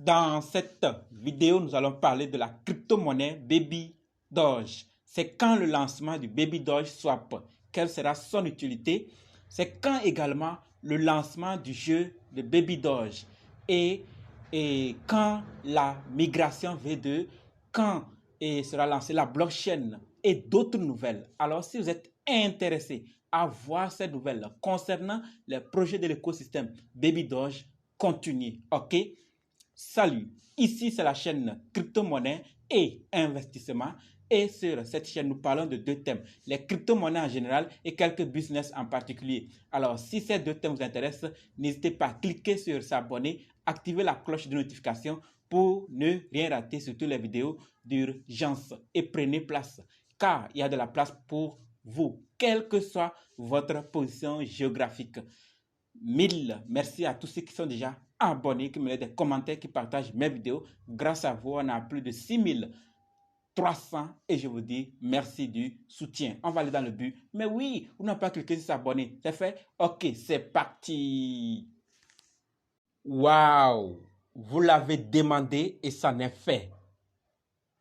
Dans cette vidéo, nous allons parler de la crypto-monnaie Baby Doge. C'est quand le lancement du Baby Doge Swap? Quelle sera son utilité? C'est quand également le lancement du jeu de Baby Doge? Et quand la migration V2, quand sera lancée la blockchain et d'autres nouvelles. Alors, si vous êtes intéressé à voir ces nouvelles concernant les projets de l'écosystème Baby Doge, continuez, ok? Salut, ici c'est la chaîne crypto-monnaie et investissement. Et sur cette chaîne, nous parlons de deux thèmes, les crypto-monnaies en général et quelques business en particulier. Alors, si ces deux thèmes vous intéressent, n'hésitez pas à cliquer sur s'abonner, activer la cloche de notification pour ne rien rater, surtout les vidéos d'urgence. Et prenez place, car il y a de la place pour vous, quelle que soit votre position géographique. Mille merci à tous ceux qui sont déjà abonnés, qui me laissent des commentaires, qui partagent mes vidéos. Grâce à vous, on a plus de 6300 et je vous dis merci du soutien. On va aller dans le but. Mais oui, vous n'avez pas cliqué sur s'abonner. C'est fait? Ok, c'est parti. Waouh, vous l'avez demandé et ça n'est fait.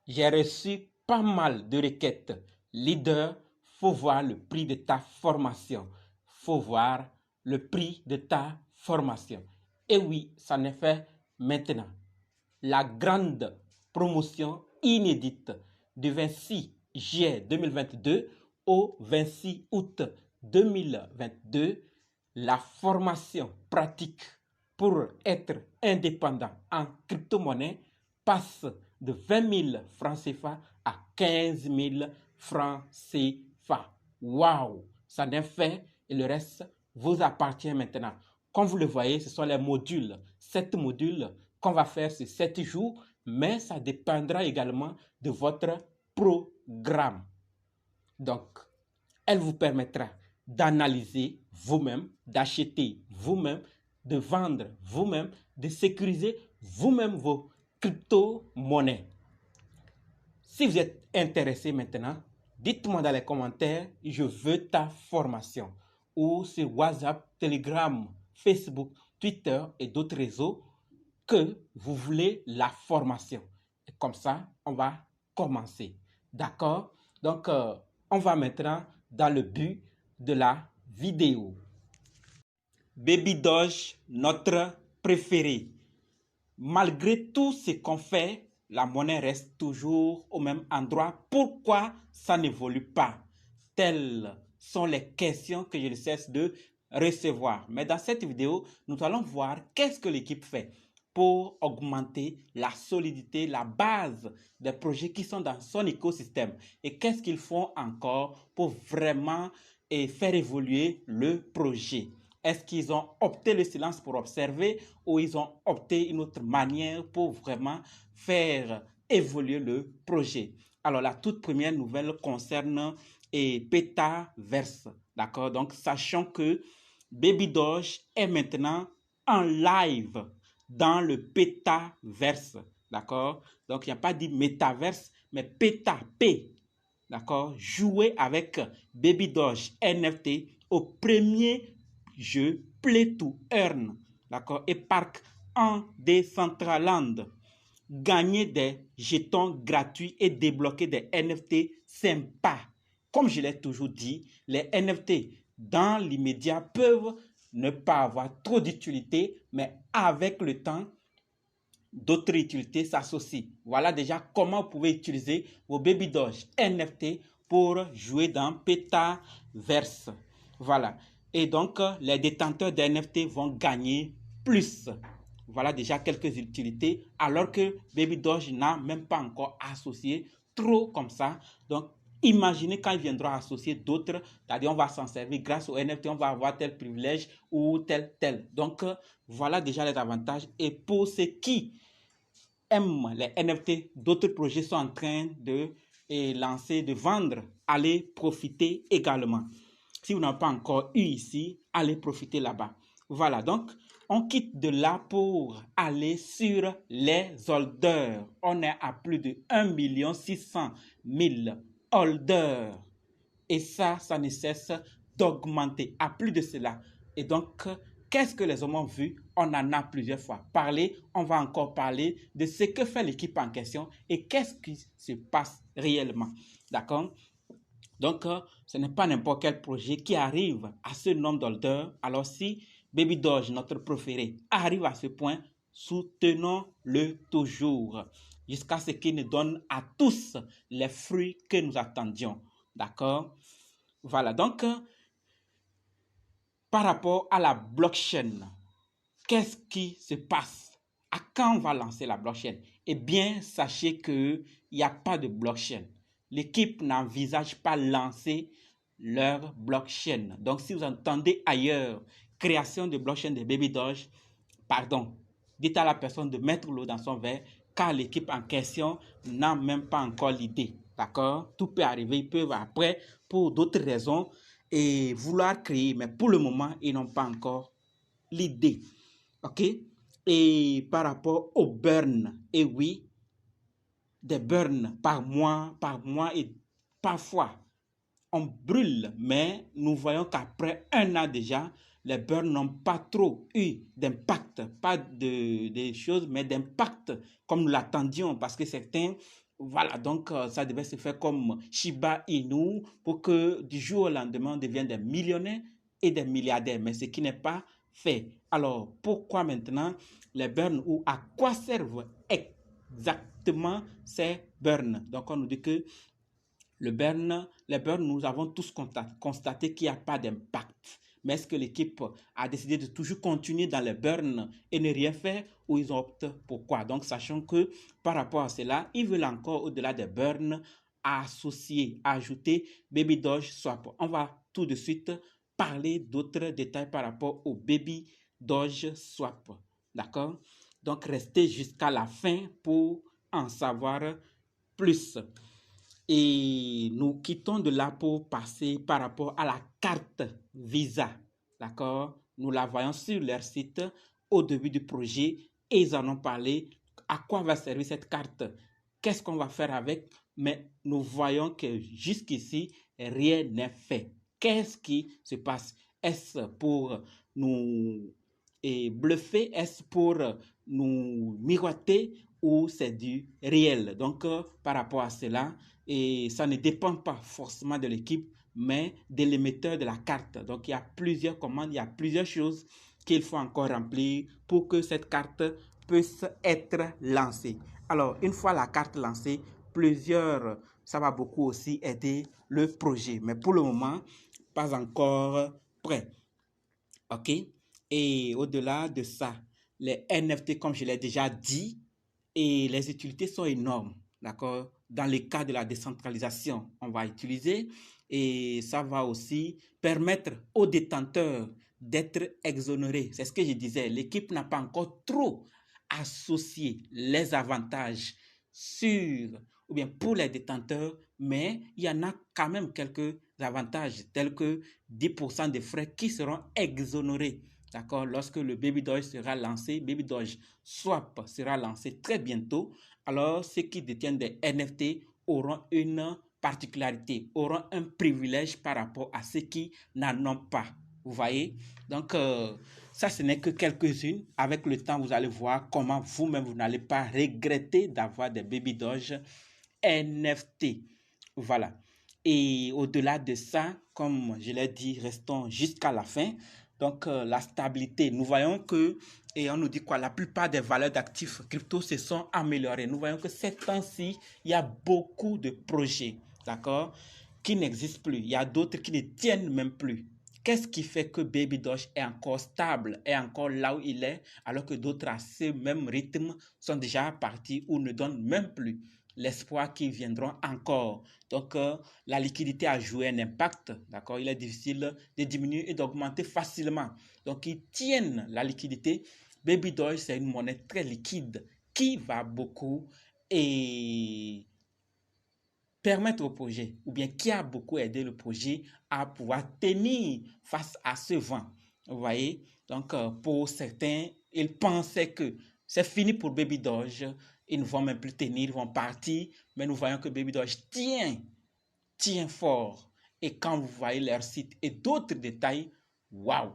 J'ai reçu pas mal de requêtes. Leader, faut voir le prix de ta formation. Faut voir le prix de ta formation. Et oui, ça n'est fait maintenant. La grande promotion inédite du 26 juillet 2022 au 26 août 2022, la formation pratique pour être indépendant en crypto-monnaie passe de 20 000 francs CFA à 15 000 francs CFA. Waouh! Ça n'est fait et le reste vous appartient maintenant. Comme vous le voyez, ce sont les modules, 7 modules qu'on va faire sur 7 jours, mais ça dépendra également de votre programme. Donc, elle vous permettra d'analyser vous-même, d'acheter vous-même, de vendre vous-même, de sécuriser vous-même vos crypto-monnaies. Si vous êtes intéressé maintenant, dites-moi dans les commentaires, je veux ta formation. Ou sur WhatsApp, Telegram, Facebook, Twitter et d'autres réseaux que vous voulez la formation. Et comme ça, on va commencer. D'accord? Donc, on va maintenant dans le but de la vidéo. Baby Doge, notre préféré. Malgré tout ce qu'on fait, la monnaie reste toujours au même endroit. Pourquoi ça n'évolue pas? Telles sont les questions que je ne cesse de recevoir. Mais dans cette vidéo, nous allons voir qu'est-ce que l'équipe fait pour augmenter la solidité, la base des projets qui sont dans son écosystème. Et qu'est-ce qu'ils font encore pour vraiment faire évoluer le projet. Est-ce qu'ils ont opté le silence pour observer ou ils ont opté une autre manière pour vraiment faire évoluer le projet? Alors, la toute première nouvelle concerne Petaverse. D'accord? Donc, sachant que Baby Doge est maintenant en live dans le Petaverse. D'accord? Donc, il n'y a pas dit métaverse, mais Peta, P. D'accord? Jouer avec Baby Doge NFT au premier jeu Play to Earn, d'accord, et Park en Decentraland. Gagner des jetons gratuits et débloquer des NFT sympas. Comme je l'ai toujours dit, les NFT dans l'immédiat peuvent ne pas avoir trop d'utilité, mais avec le temps, d'autres utilités s'associent. Voilà déjà comment vous pouvez utiliser vos Baby Doge NFT pour jouer dans Petaverse. Voilà. Et donc, les détenteurs d'NFT vont gagner plus. Voilà déjà quelques utilités, alors que Baby Doge n'a même pas encore associé trop comme ça. Donc, imaginez quand il viendra associer d'autres, c'est-à-dire on va s'en servir grâce au NFT, on va avoir tel privilège ou tel. Donc, voilà déjà les avantages. Et pour ceux qui aiment les NFT, d'autres projets sont en train de lancer, de vendre. Allez profiter également. Si vous n'avez pas encore eu ici, allez profiter là-bas. Voilà, donc on quitte de là pour aller sur les holders. On est à plus de 1 600 000 holders. Et ça ne cesse d'augmenter. À plus de cela. Et donc, Qu'est-ce que les hommes ont vu? On en a plusieurs fois parlé. On va encore parler de ce que fait l'équipe en question et qu'est-ce qui se passe réellement. D'accord? Donc, ce n'est pas n'importe quel projet qui arrive à ce nombre d'heures. Alors, si Baby Doge, notre préféré, arrive à ce point, soutenons-le toujours jusqu'à ce qu'il nous donne à tous les fruits que nous attendions. D'accord? Voilà. Donc, par rapport à la blockchain, qu'est-ce qui se passe? À quand on va lancer la blockchain? Eh bien, sachez qu'il n'y a pas de blockchain. L'équipe n'envisage pas lancer leur blockchain. Donc, si vous entendez ailleurs création de blockchain de Baby Doge, pardon, dites à la personne de mettre l'eau dans son verre, car l'équipe en question n'a même pas encore l'idée. D'accord? Tout peut arriver, ils peuvent après, pour d'autres raisons, et vouloir créer, mais pour le moment, ils n'ont pas encore l'idée. OK? Et par rapport au burn, et oui, des burns par mois et parfois on brûle, mais nous voyons qu'après un an déjà, les burns n'ont pas trop eu d'impact, pas de choses, mais d'impact comme nous l'attendions, parce que certains, voilà, donc ça devait se faire comme Shiba Inu pour que du jour au lendemain, on devienne des millionnaires et des milliardaires, mais ce qui n'est pas fait. Alors, pourquoi maintenant les burns ou à quoi servent exactement ces burns? Donc, on nous dit que les burns, nous avons tous constaté qu'il n'y a pas d'impact. Mais est-ce que l'équipe a décidé de toujours continuer dans les burns et ne rien faire ou ils optent pour quoi? Donc, sachant que par rapport à cela, ils veulent encore, au-delà des burns, associer, ajouter Baby Doge Swap. On va tout de suite parler d'autres détails par rapport au Baby Doge Swap. D'accord? Donc, restez jusqu'à la fin pour en savoir plus. Et nous quittons de là pour passer par rapport à la carte Visa. D'accord? Nous la voyons sur leur site au début du projet et ils en ont parlé. À quoi va servir cette carte? Qu'est-ce qu'on va faire avec? Mais nous voyons que jusqu'ici, rien n'est fait. Qu'est-ce qui se passe? Est-ce pour nous bluffer? Est-ce pour nous miroiter? Ou c'est du réel? Donc, par rapport à cela, et ça ne dépend pas forcément de l'équipe, mais de l'émetteur de la carte. Donc, il y a plusieurs commandes, il y a plusieurs choses qu'il faut encore remplir pour que cette carte puisse être lancée. Alors, une fois la carte lancée, ça va beaucoup aussi aider le projet. Mais pour le moment, pas encore prêt. OK? Et au-delà de ça, les NFT, comme je l'ai déjà dit, et les utilités sont énormes, d'accord? Dans le cas de la décentralisation, on va utiliser et ça va aussi permettre aux détenteurs d'être exonérés. C'est ce que je disais, l'équipe n'a pas encore trop associé les avantages ou bien pour les détenteurs, mais il y en a quand même quelques avantages tels que 10% des frais qui seront exonérés. D'accord, lorsque le Baby Doge sera lancé, Baby Doge Swap sera lancé très bientôt, alors ceux qui détiennent des NFT auront une particularité, auront un privilège par rapport à ceux qui n'en ont pas. Vous voyez? Donc, ça, ce n'est que quelques-unes. Avec le temps, vous allez voir comment vous-même, vous n'allez pas regretter d'avoir des Baby Doge NFT. Voilà. Et au-delà de ça, comme je l'ai dit, restons jusqu'à la fin. Donc, la stabilité, nous voyons que, et on nous dit quoi, la plupart des valeurs d'actifs crypto se sont améliorées. Nous voyons que ces temps-ci, il y a beaucoup de projets, d'accord, qui n'existent plus. Il y a d'autres qui ne tiennent même plus. Qu'est-ce qui fait que Baby Doge est encore stable, est encore là où il est, alors que d'autres à ce même rythme sont déjà partis ou ne donnent même plus l'espoir qu'ils viendront encore. Donc, la liquidité a joué un impact, d'accord? Il est difficile de diminuer et d'augmenter facilement. Donc, ils tiennent la liquidité. Baby Doge, c'est une monnaie très liquide qui va beaucoup et permettre au projet, ou bien qui a beaucoup aidé le projet à pouvoir tenir face à ce vent. Vous voyez? Donc, pour certains, ils pensaient que c'est fini pour Baby Doge, ils ne vont même plus tenir, ils vont partir, mais nous voyons que Baby Doge tient fort. Et quand vous voyez leur site et d'autres détails, waouh!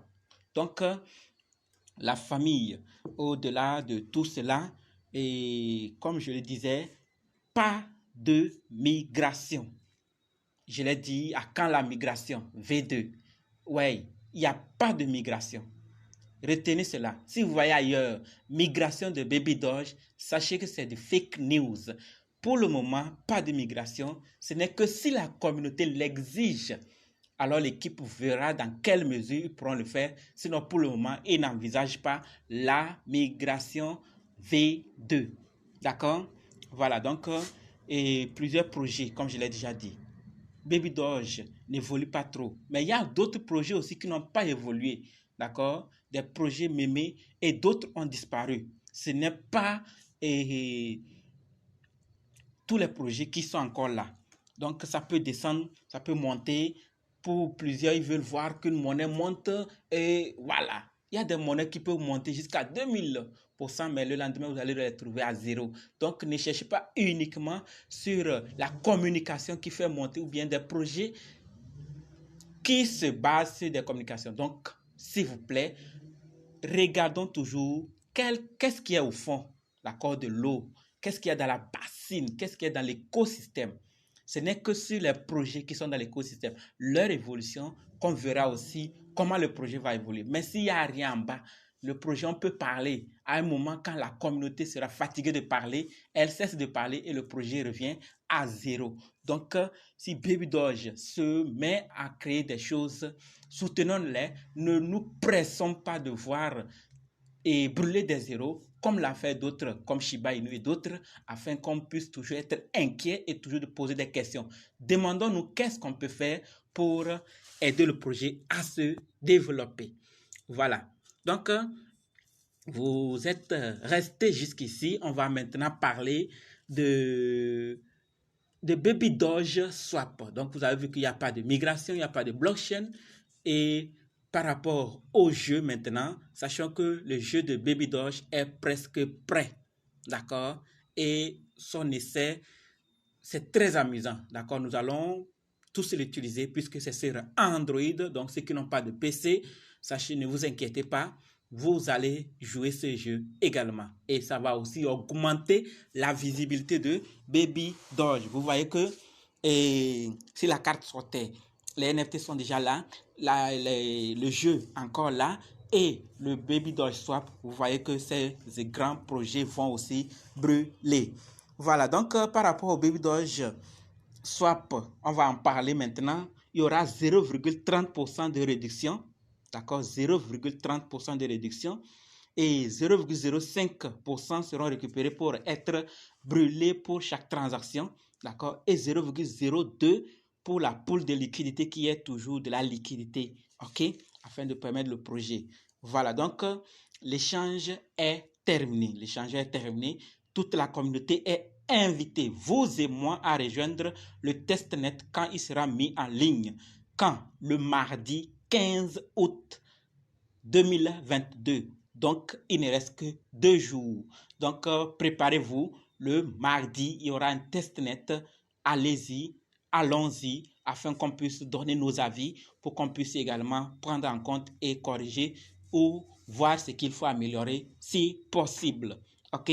Donc, la famille, au-delà de tout cela, et comme je le disais, pas de migration. Je l'ai dit, à quand la migration? V2. Ouais, il n'y a pas de migration. Retenez cela. Si vous voyez ailleurs, migration de Baby Doge, sachez que c'est de fake news. Pour le moment, pas de migration. Ce n'est que si la communauté l'exige. Alors l'équipe verra dans quelle mesure ils pourront le faire. Sinon, pour le moment, ils n'envisagent pas la migration V2. D'accord? Voilà, donc, et plusieurs projets, comme je l'ai déjà dit. Baby Doge n'évolue pas trop. Mais il y a d'autres projets aussi qui n'ont pas évolué. D'accord? Des projets mémés et d'autres ont disparu. Ce n'est pas tous les projets qui sont encore là. Donc, ça peut descendre, ça peut monter. Pour plusieurs, ils veulent voir qu'une monnaie monte et voilà. Il y a des monnaies qui peuvent monter jusqu'à 2000%, mais le lendemain, vous allez les trouver à zéro. Donc, ne cherchez pas uniquement sur la communication qui fait monter ou bien des projets qui se basent sur des communications. Donc, s'il vous plaît, regardons toujours qu'est-ce qu'il y a au fond, d'accord, de l'eau, qu'est-ce qu'il y a dans la bassine, qu'est-ce qu'il y a dans l'écosystème. Ce n'est que sur les projets qui sont dans l'écosystème, leur évolution, qu'on verra aussi comment le projet va évoluer. Mais s'il n'y a rien en bas, le projet, on peut parler. À un moment, quand la communauté sera fatiguée de parler, elle cesse de parler et le projet revient à zéro. Donc, si Baby Doge se met à créer des choses, soutenons-les, ne nous pressons pas de voir et brûler des zéros, comme l'a fait d'autres, comme Shiba Inu et d'autres, afin qu'on puisse toujours être inquiet et toujours de poser des questions. Demandons-nous qu'est-ce qu'on peut faire pour aider le projet à se développer. Voilà. Donc, vous êtes restés jusqu'ici. On va maintenant parler de Baby Doge Swap. Donc, vous avez vu qu'il n'y a pas de migration, il n'y a pas de blockchain. Et par rapport au jeu maintenant, sachant que le jeu de Baby Doge est presque prêt. D'accord? Et son essai, c'est très amusant. D'accord? Nous allons tous l'utiliser puisque c'est sur Android. Donc, ceux qui n'ont pas de PC, sachez, ne vous inquiétez pas. Vous allez jouer ce jeu également. Et ça va aussi augmenter la visibilité de Baby Doge. Vous voyez que si la carte sortait, les NFT sont déjà là, le jeu encore là, et le Baby Doge Swap, vous voyez que ces grands projets vont aussi brûler. Voilà, donc par rapport au Baby Doge Swap, on va en parler maintenant. Il y aura 0,30% de réduction. D'accord, 0,30% de réduction et 0,05% seront récupérés pour être brûlés pour chaque transaction. D'accord, et 0,02 pour la pool de liquidité qui est toujours de la liquidité. OK, afin de permettre le projet. Voilà, donc l'échange est terminé. L'échange est terminé. Toute la communauté est invitée, vous et moi, à rejoindre le testnet quand il sera mis en ligne. Quand? Le mardi 15 août 2022. Donc, il ne reste que 2 jours. Donc, préparez-vous. Le mardi, il y aura un testnet. Allez-y, allons-y, afin qu'on puisse donner nos avis, pour qu'on puisse également prendre en compte et corriger ou voir ce qu'il faut améliorer si possible. OK?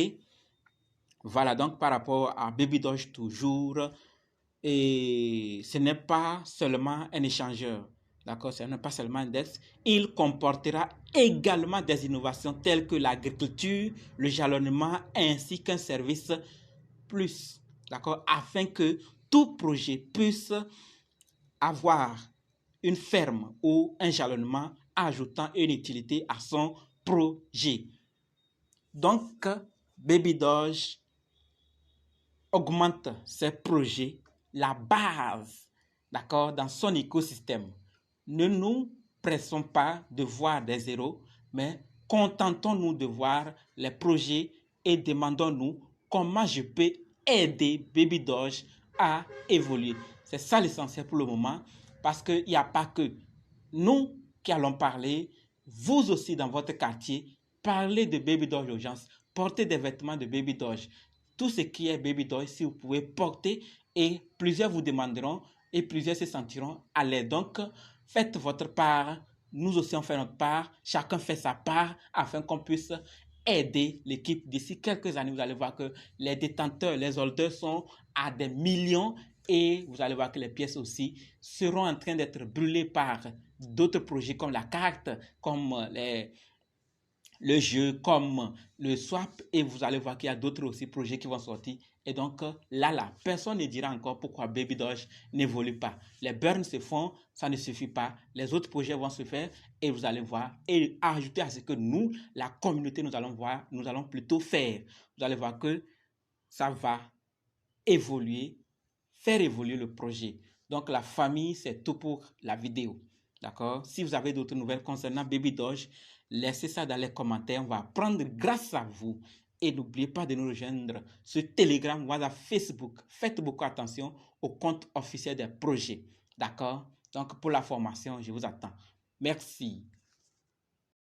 Voilà, donc par rapport à Baby Doge toujours, et ce n'est pas seulement un échangeur, d'accord, ce n'est pas seulement un DEX, il comportera également des innovations telles que l'agriculture, le jalonnement ainsi qu'un service plus, d'accord, afin que tout projet puisse avoir une ferme ou un jalonnement ajoutant une utilité à son projet. Donc, Baby Doge augmente ses projets, la base, d'accord, dans son écosystème. Ne nous pressons pas de voir des zéros, mais contentons-nous de voir les projets et demandons-nous comment je peux aider Baby Doge à évoluer. C'est ça l'essentiel pour le moment, parce qu'il n'y a pas que nous qui allons parler, vous aussi dans votre quartier, parlez de Baby Doge aux gens, portez des vêtements de Baby Doge. Tout ce qui est Baby Doge, si vous pouvez porter, et plusieurs vous demanderont et plusieurs se sentiront à l'aise. Donc, faites votre part, nous aussi on fait notre part, chacun fait sa part afin qu'on puisse aider l'équipe. D'ici quelques années, vous allez voir que les détenteurs, les holders sont à des millions et vous allez voir que les pièces aussi seront en train d'être brûlées par d'autres projets comme la carte, comme le jeu, comme le swap, et vous allez voir qu'il y a d'autres aussi projets qui vont sortir. Et donc là, personne ne dira encore pourquoi Baby Doge n'évolue pas. Les burns se font, ça ne suffit pas. Les autres projets vont se faire et vous allez voir. Et ajouter à ce que nous, la communauté, nous allons plutôt faire. Vous allez voir que ça va évoluer, faire évoluer le projet. Donc la famille, c'est tout pour la vidéo. D'accord? Si vous avez d'autres nouvelles concernant Baby Doge, laissez ça dans les commentaires. On va apprendre grâce à vous. Et n'oubliez pas de nous rejoindre sur Telegram, WhatsApp, Facebook. Faites beaucoup attention au compte officiel des projets. D'accord? Donc pour la formation, je vous attends. Merci.